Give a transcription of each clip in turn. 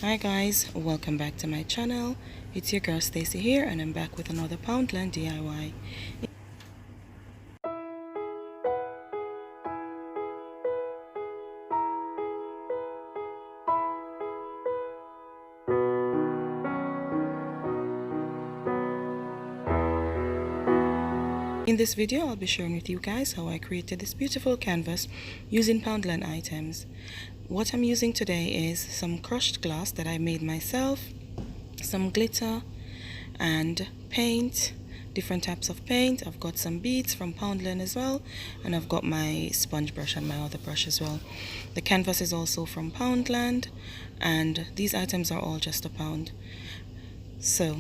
Hi guys, welcome back to my channel. It's your girl Stacy here and I'm back with another Poundland DIY. In this video, I'll be sharing with you guys how I created this beautiful canvas using Poundland items. What I'm using today is some crushed glass that I made myself, some glitter and paint, different types of paint. I've got some beads from Poundland as well, and I've got my sponge brush and my other brush as well. The canvas is also from Poundland, and these items are all just £1. So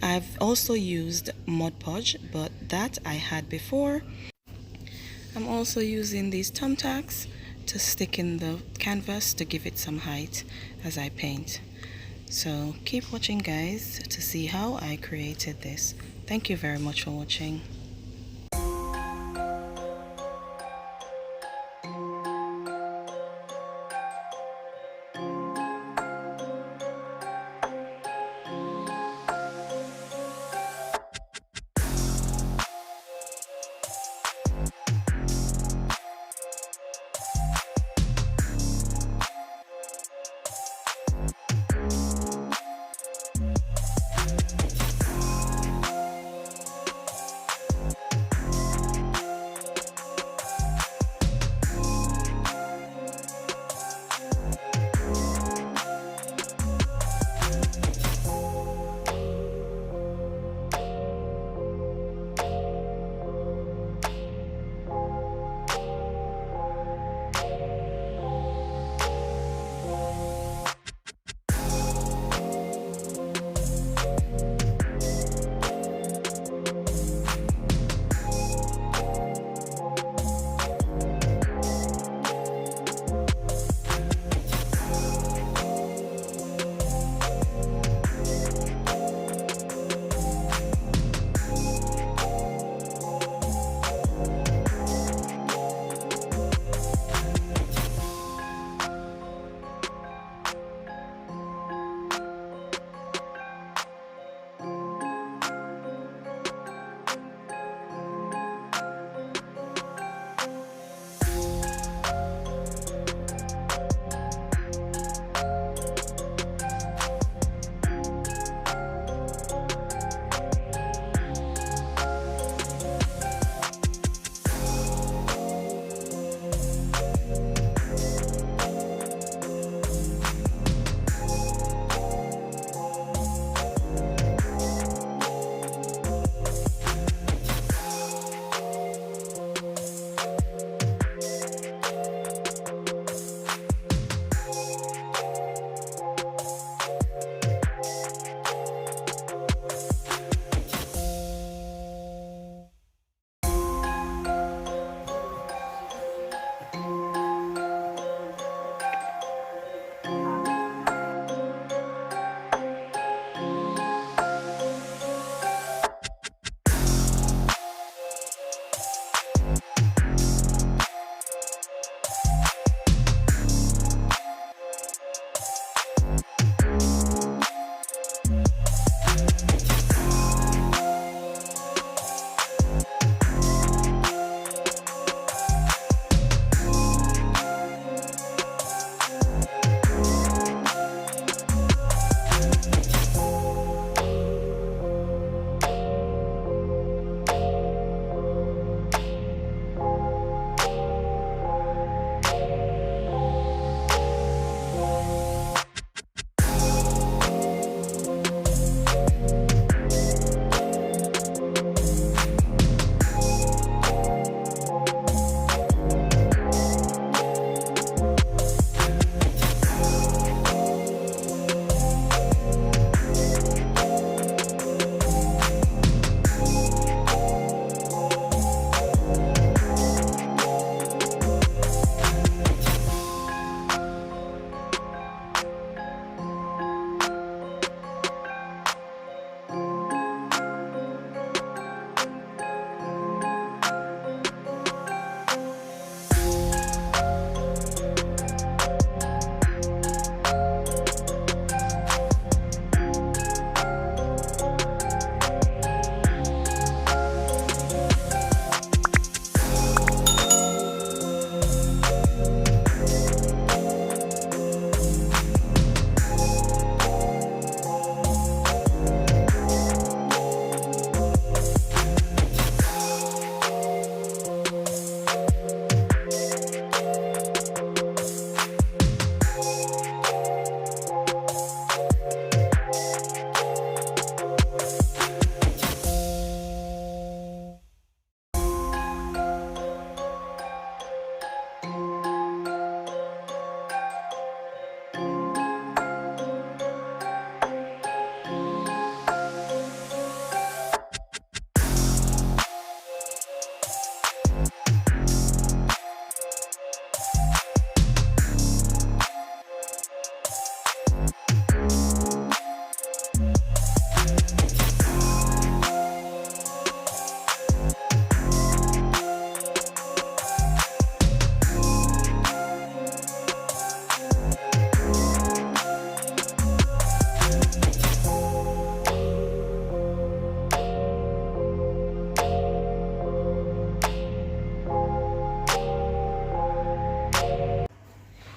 I've also used Mod Podge, but that I had before. I'm also using these thumbtacks to stick in the canvas to give it some height as I paint. So keep watching guys to see how I created this. Thank you very much for watching.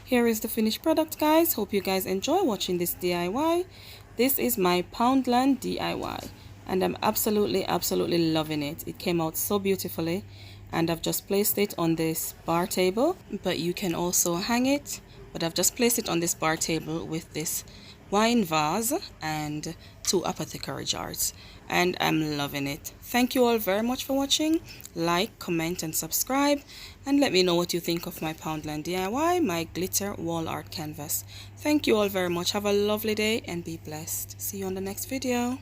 Here is the finished product, guys. Hope you guys enjoy watching this DIY. This is my Poundland DIY and I'm absolutely loving it. It came out so beautifully and I've just placed it on this bar table, but you can also hang it, but I've just placed it on this bar table with this wine vase and 2 apothecary jars, and I'm loving it. Thank you all very much for watching. Like, comment and subscribe, and let me know what you think of my Poundland DIY, my glitter wall art canvas. Thank you all very much. Have a lovely day and be blessed. See you on the next video.